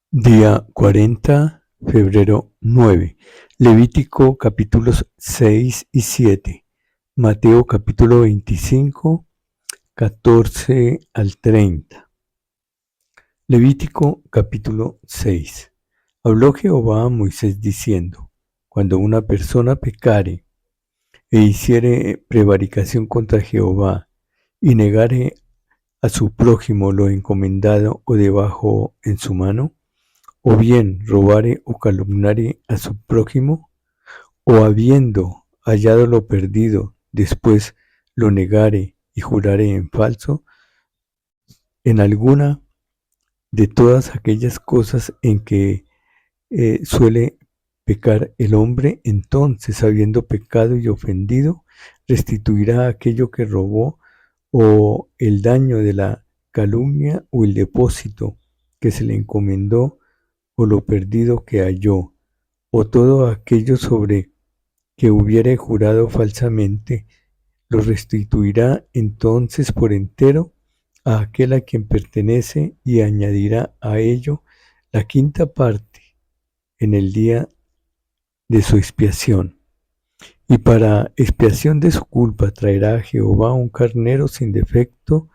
Día 40, febrero 9. Levítico capítulos 6 y 7. Mateo capítulo 25, 14 al 30. Levítico capítulo 6. Habló Jehová a Moisés diciendo: Cuando una persona pecare e hiciere prevaricación contra Jehová y negare a su prójimo lo encomendado o debajo en su mano, o bien robare o calumniare a su prójimo, o habiendo hallado lo perdido, después lo negare y jurare en falso, en alguna de todas aquellas cosas en que suele pecar el hombre, entonces, habiendo pecado y ofendido, restituirá aquello que robó, o el daño de la calumnia, o el depósito que se le encomendó, o lo perdido que halló, o todo aquello sobre que hubiere jurado falsamente, lo restituirá entonces por entero a aquel a quien pertenece, y añadirá a ello la quinta parte en el día de su expiación. Y para expiación de su culpa traerá a Jehová un carnero sin defecto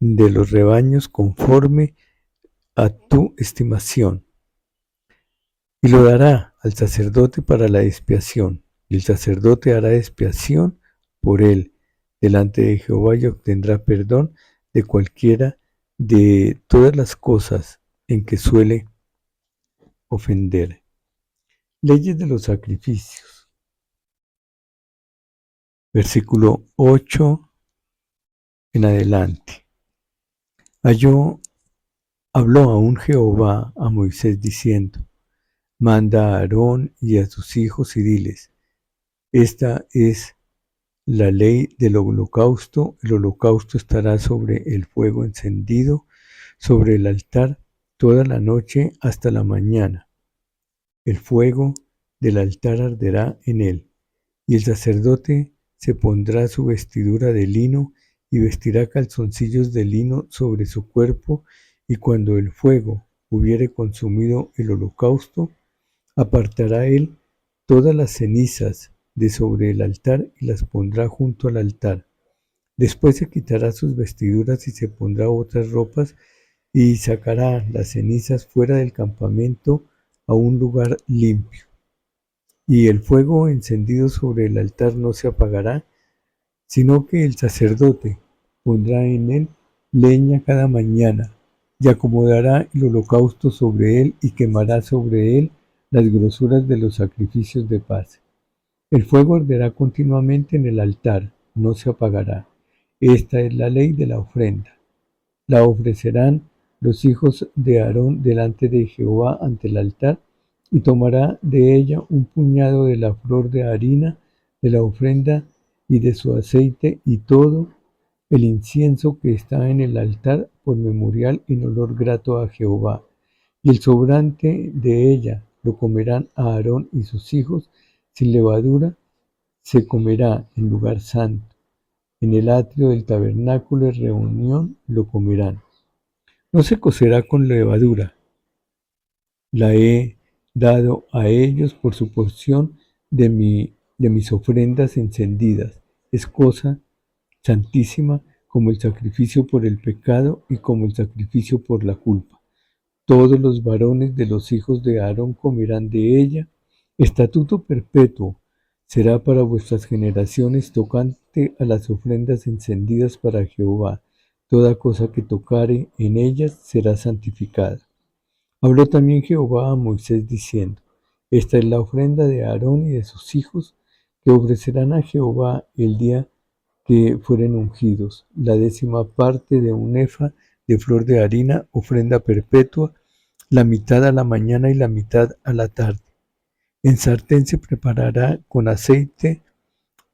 de los rebaños, conforme a tu estimación, y lo dará al sacerdote para la expiación, y el sacerdote hará expiación por él delante de Jehová, y obtendrá perdón de cualquiera de todas las cosas en que suele ofender. Leyes de los sacrificios. Versículo 8 en adelante. Habló aún Jehová a Moisés diciendo: Manda a Aarón y a sus hijos y diles: Esta es la ley del holocausto. El holocausto estará sobre el fuego encendido sobre el altar toda la noche hasta la mañana. El fuego del altar arderá en él, y el sacerdote se pondrá su vestidura de lino y vestirá calzoncillos de lino sobre su cuerpo, y cuando el fuego hubiere consumido el holocausto, apartará él todas las cenizas de sobre el altar y las pondrá junto al altar. Después se quitará sus vestiduras y se pondrá otras ropas, y sacará las cenizas fuera del campamento a un lugar limpio. Y el fuego encendido sobre el altar no se apagará, sino que el sacerdote pondrá en él leña cada mañana, y acomodará el holocausto sobre él, y quemará sobre él las grosuras de los sacrificios de paz. El fuego arderá continuamente en el altar, no se apagará. Esta es la ley de la ofrenda. La ofrecerán los hijos de Aarón delante de Jehová ante el altar, y tomará de ella un puñado de la flor de harina de la ofrenda y de su aceite y todo el incienso que está en el altar por memorial en olor grato a Jehová. Y el sobrante de ella lo comerán Aarón y sus hijos sin levadura, se comerá en lugar santo. En el atrio del tabernáculo de reunión lo comerán. No se cocerá con levadura. La he dado a ellos por su porción de mis ofrendas encendidas. Es cosa santísima, como el sacrificio por el pecado y como el sacrificio por la culpa. Todos los varones de los hijos de Aarón comerán de ella. Estatuto perpetuo será para vuestras generaciones tocante a las ofrendas encendidas para Jehová. Toda cosa que tocare en ellas será santificada. Habló también Jehová a Moisés diciendo: Esta es la ofrenda de Aarón y de sus hijos, que ofrecerán a Jehová el día que fueren ungidos: la 10ª parte de un efa de flor de harina, ofrenda perpetua, la mitad a la mañana y la mitad a la tarde. En sartén se preparará con aceite,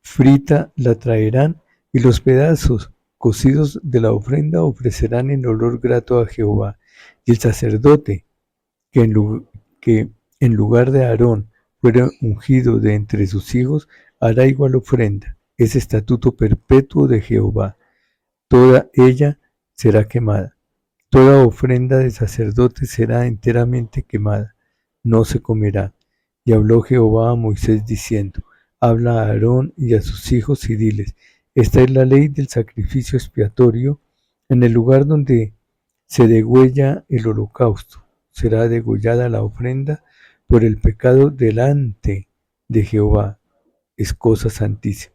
frita la traerán, y los pedazos cocidos de la ofrenda ofrecerán en olor grato a Jehová. Y el sacerdote que en lugar de Aarón fuera ungido de entre sus hijos, hará igual ofrenda. Es estatuto perpetuo de Jehová. Toda ella será quemada. Toda ofrenda de sacerdote será enteramente quemada, no se comerá. Y habló Jehová a Moisés diciendo: Habla a Aarón y a sus hijos y diles: Esta es la ley del sacrificio expiatorio en el lugar donde se degüella el holocausto. Será degollada la ofrenda por el pecado delante de Jehová. Es cosa santísima.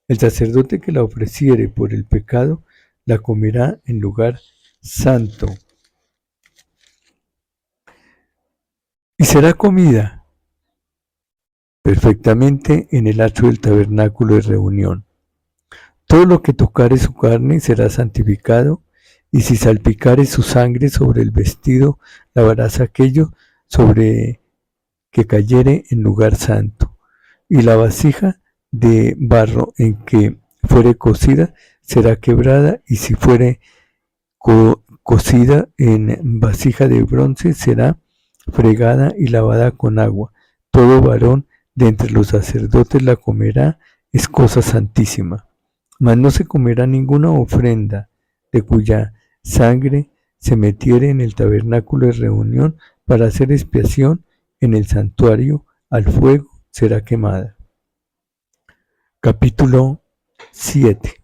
El sacerdote que la ofreciere por el pecado, la comerá en lugar santo. Y será comida perfectamente en el atrio del tabernáculo de reunión. Todo lo que tocare su carne será santificado, y si salpicare su sangre sobre el vestido, lavarás aquello sobre que cayere en lugar santo. Y la vasija de barro en que fuere cocida será quebrada, y si fuere cocida en vasija de bronce será fregada y lavada con agua. Todo varón de entre los sacerdotes la comerá, es cosa santísima. Mas no se comerá ninguna ofrenda de cuya sangre se metiere en el tabernáculo de reunión para hacer expiación en el santuario, al fuego será quemada. Capítulo 7.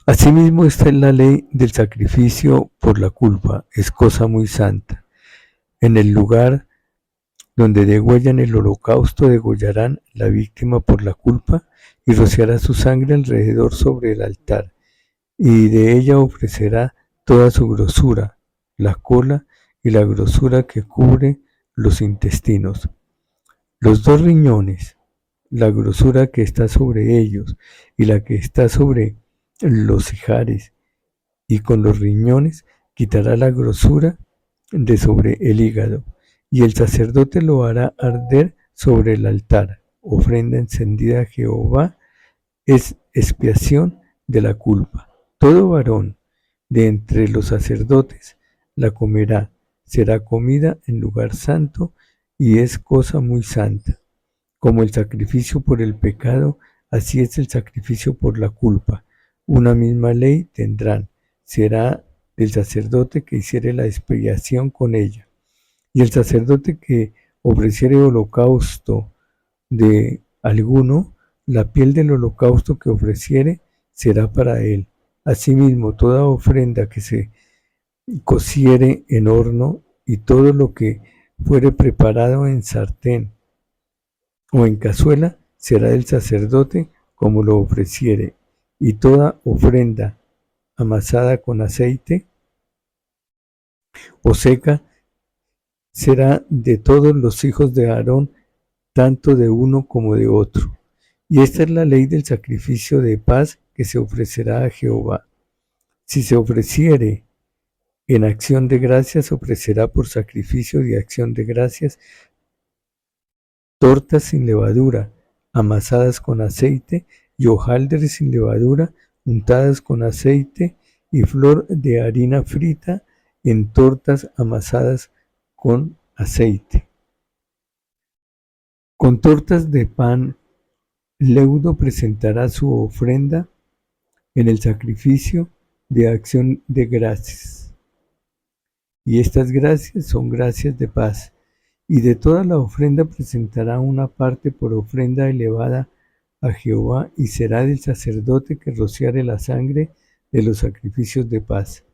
Asimismo, esta es la ley del sacrificio por la culpa, es cosa muy santa. En el lugar donde degüellan el holocausto, degollarán la víctima por la culpa y rociará su sangre alrededor sobre el altar, y de ella ofrecerá toda su grosura, la cola y la grosura que cubre los intestinos, los dos riñones, la grosura que está sobre ellos y la que está sobre los ijares, y con los riñones quitará la grosura de sobre el hígado, y el sacerdote lo hará arder sobre el altar. Ofrenda encendida a Jehová es expiación de la culpa. Todo varón de entre los sacerdotes la comerá, será comida en lugar santo, y es cosa muy santa. Como el sacrificio por el pecado, así es el sacrificio por la culpa. Una misma ley tendrán. Será del sacerdote que hiciere la expiación con ella. Y el sacerdote que ofreciere holocausto de alguno, la piel del holocausto que ofreciere será para él. Asimismo, toda ofrenda que se cociere en horno, y todo lo que fuere preparado en sartén o en cazuela, será del sacerdote como lo ofreciere. Y toda ofrenda amasada con aceite o seca será de todos los hijos de Aarón, tanto de uno como de otro. Y esta es la ley del sacrificio de paz que se ofrecerá a Jehová. Si se ofreciere en acción de gracias, ofrecerá por sacrificio de acción de gracias tortas sin levadura, amasadas con aceite, y hojaldres sin levadura, untadas con aceite, y flor de harina frita en tortas amasadas con aceite. Con tortas de pan leudo presentará su ofrenda en el sacrificio de acción de gracias. Y estas gracias son gracias de paz. Y de toda la ofrenda presentará una parte por ofrenda elevada a Jehová, y será del sacerdote que rociare la sangre de los sacrificios de paz.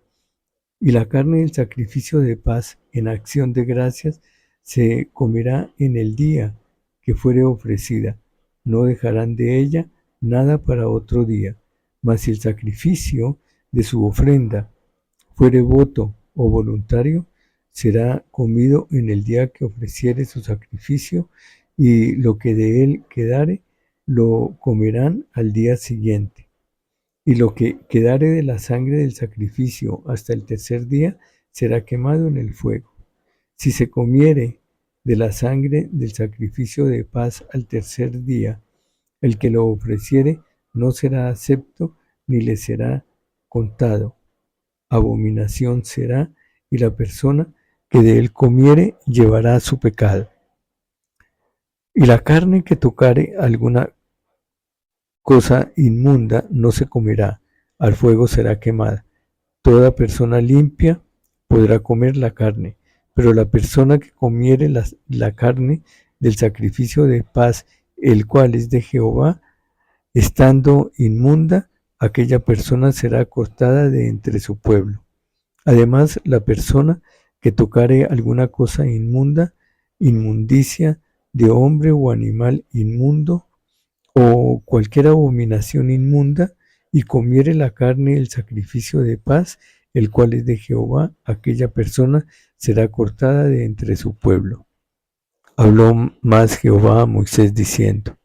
Y la carne del sacrificio de paz en acción de gracias se comerá en el día que fuere ofrecida. No dejarán de ella nada para otro día. Mas si el sacrificio de su ofrenda fuere voto o voluntario, será comido en el día que ofreciere su sacrificio, y lo que de él quedare lo comerán al día siguiente. Y lo que quedare de la sangre del sacrificio hasta el tercer día será quemado en el fuego. Si se comiere de la sangre del sacrificio de paz al tercer día, el que lo ofreciere no será acepto ni le será contado. Abominación será, y la persona que de él comiere llevará su pecado. Y la carne que tocare alguna cosa inmunda no se comerá, al fuego será quemada. Toda persona limpia podrá comer la carne, pero la persona que comiere la carne del sacrificio de paz, el cual es de Jehová, estando inmunda, aquella persona será cortada de entre su pueblo. Además, la persona que tocare alguna cosa inmunda, inmundicia de hombre o animal inmundo, o cualquier abominación inmunda, y comiere la carne del sacrificio de paz, el cual es de Jehová, aquella persona será cortada de entre su pueblo. Habló más Jehová a Moisés diciendo: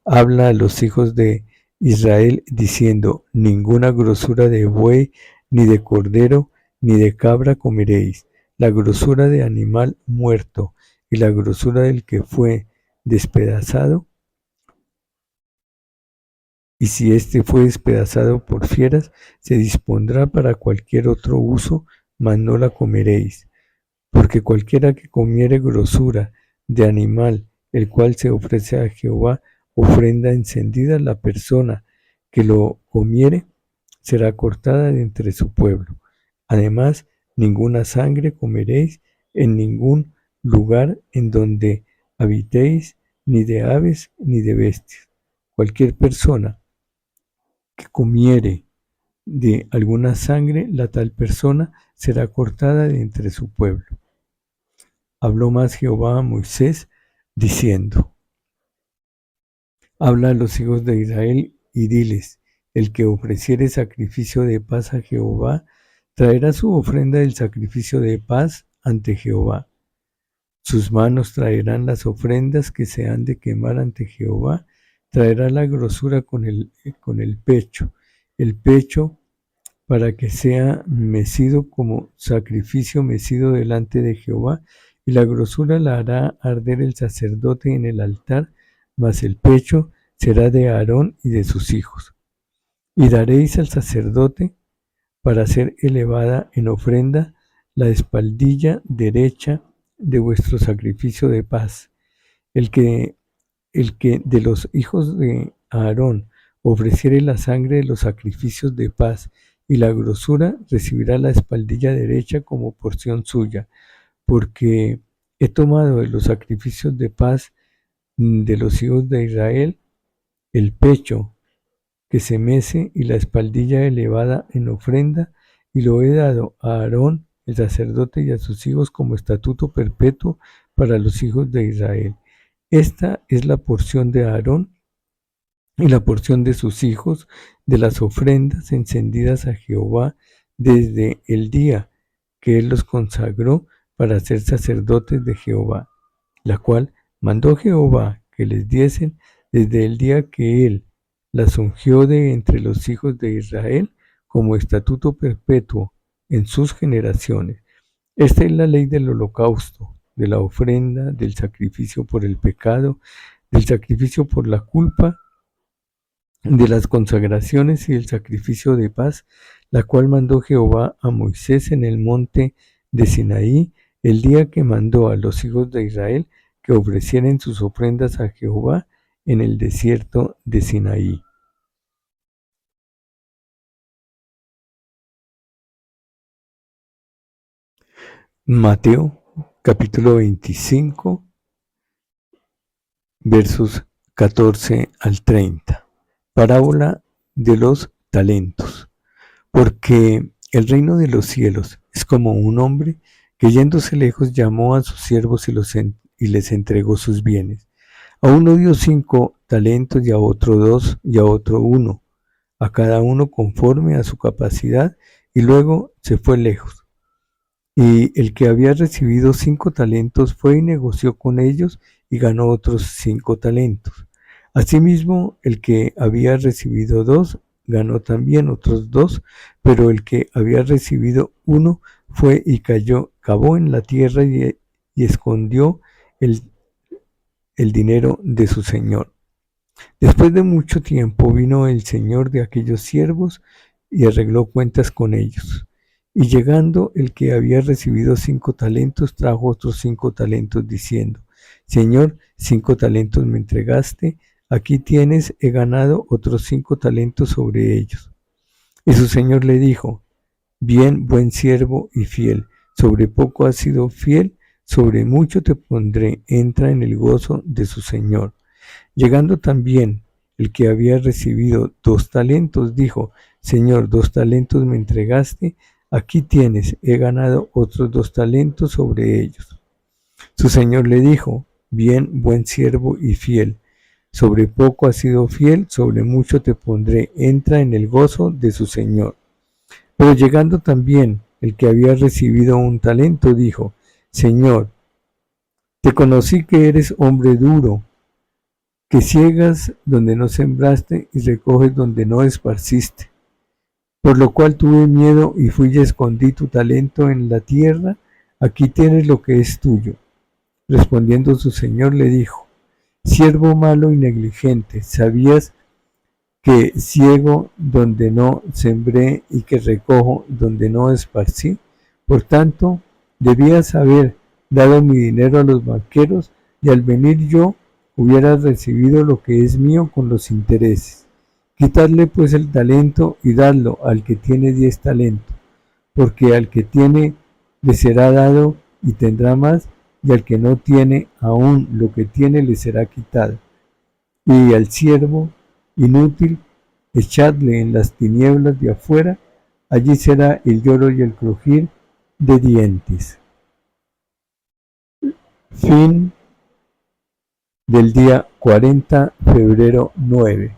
Habla a los hijos de Israel diciendo: Ninguna grosura de buey, ni de cordero, ni de cabra comeréis. La grosura de animal muerto y la grosura del que fue despedazado, y si éste fue despedazado por fieras, se dispondrá para cualquier otro uso, mas no la comeréis. Porque cualquiera que comiere grosura de animal, el cual se ofrece a Jehová ofrenda encendida, la persona que lo comiere será cortada de entre su pueblo. Además, ninguna sangre comeréis en ningún lugar en donde habitéis, ni de aves ni de bestias. Cualquier persona que comiere de alguna sangre, la tal persona será cortada de entre su pueblo. Habló más Jehová a Moisés diciendo: Habla a los hijos de Israel y diles: El que ofreciere sacrificio de paz a Jehová, traerá su ofrenda del sacrificio de paz ante Jehová. Sus manos traerán las ofrendas que se han de quemar ante Jehová, traerá la grosura con el pecho para que sea mecido como sacrificio mecido delante de Jehová, y la grosura la hará arder el sacerdote en el altar, mas el pecho será de Aarón y de sus hijos. Y daréis al sacerdote, para ser elevada en ofrenda, la espaldilla derecha de vuestro sacrificio de paz. El que de los hijos de Aarón ofreciere la sangre de los sacrificios de paz y la grosura, recibirá la espaldilla derecha como porción suya, porque he tomado de los sacrificios de paz de los hijos de Israel el pecho que se mece y la espaldilla elevada en ofrenda, y lo he dado a Aarón el sacerdote y a sus hijos como estatuto perpetuo para los hijos de Israel. Esta es la porción de Aarón y la porción de sus hijos de las ofrendas encendidas a Jehová desde el día que él los consagró para ser sacerdotes de Jehová, la cual mandó Jehová que les diesen desde el día que él las ungió de entre los hijos de Israel como estatuto perpetuo en sus generaciones. Esta es la ley del holocausto, de la ofrenda, del sacrificio por el pecado, del sacrificio por la culpa, de las consagraciones y el sacrificio de paz, la cual mandó Jehová a Moisés en el monte de Sinaí, el día que mandó a los hijos de Israel que ofrecieran sus ofrendas a Jehová en el desierto de Sinaí. Mateo capítulo 25, versos 14 al 30. Parábola de los talentos. Porque el reino de los cielos es como un hombre que yéndose lejos llamó a sus siervos y les entregó sus bienes. A uno dio 5 talentos, y a otro 2, y a otro 1, a cada uno conforme a su capacidad, y luego se fue lejos. Y el que había recibido 5 talentos fue y negoció con ellos y ganó otros 5 talentos. Asimismo, el que había recibido 2 ganó también otros 2, pero el que había recibido 1 fue y cavó en la tierra y escondió el dinero de su señor. Después de mucho tiempo vino el señor de aquellos siervos y arregló cuentas con ellos. Y llegando el que había recibido 5 talentos, trajo otros 5 talentos, diciendo: Señor, 5 talentos me entregaste, aquí tienes, he ganado otros 5 talentos sobre ellos. Y su señor le dijo: Bien, buen siervo y fiel, sobre poco has sido fiel, sobre mucho te pondré, entra en el gozo de su Señor. Llegando también el que había recibido 2 talentos, dijo, Señor, 2 talentos me entregaste, aquí tienes, he ganado otros 2 talentos sobre ellos. Su Señor le dijo, bien, buen siervo y fiel, sobre poco has sido fiel, sobre mucho te pondré, entra en el gozo de su Señor. Pero llegando también el que había recibido 1 talento, dijo, Señor, te conocí que eres hombre duro, que ciegas donde no sembraste y recoges donde no esparciste. Por lo cual tuve miedo y fui y escondí tu talento en la tierra, aquí tienes lo que es tuyo. Respondiendo su señor le dijo, siervo malo y negligente, ¿sabías que ciego donde no sembré y que recojo donde no esparcí? Por tanto, debías haber dado mi dinero a los banqueros y al venir yo hubieras recibido lo que es mío con los intereses. Quitadle pues el talento y dadlo al que tiene 10 talentos, porque al que tiene le será dado y tendrá más, y al que no tiene, aún lo que tiene le será quitado. Y al siervo inútil, echadle en las tinieblas de afuera, allí será el lloro y el crujir de dientes. Fin del día 40, febrero 9.